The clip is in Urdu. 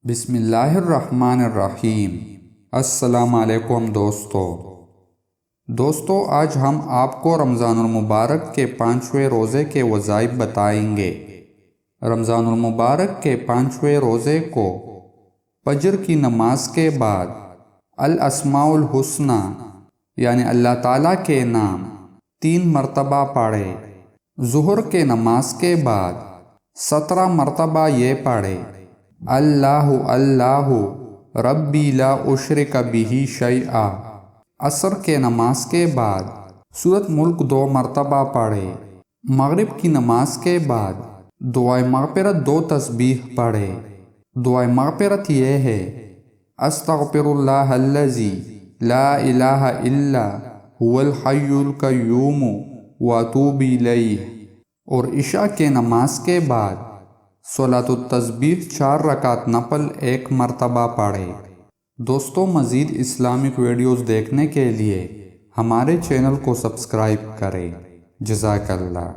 بسم اللہ الرحمن الرحیم۔ السلام علیکم دوستو، آج ہم آپ کو رمضان المبارک کے 5ویں روزے کے وظائف بتائیں گے۔ رمضان المبارک کے 5ویں روزے کو فجر کی نماز کے بعد الاسماء الحسنی یعنی اللہ تعالیٰ کے نام 3 مرتبہ پڑھے۔ ظہر کے نماز کے بعد 17 مرتبہ یہ پڑھے: اللہ اللہ ربی لا اشرک بہ شیئا۔ عصر کے نماز کے بعد سورۃ ملک 2 مرتبہ پڑھے۔ مغرب کی نماز کے بعد دعائے مغفرت 2 تسبیح پڑھے۔ دعائے مغفرت یہ ہے: استغفر اللہ الذی لا الہ الا هو الحی القیوم واتوب الیہ۔ اور عشاء کے نماز کے بعد صلاۃ التسبیح 4 رکعت نفل 1 مرتبہ پڑھے۔ دوستو، مزید اسلامک ویڈیوز دیکھنے کے لیے ہمارے چینل کو سبسکرائب کریں۔ جزاک اللہ۔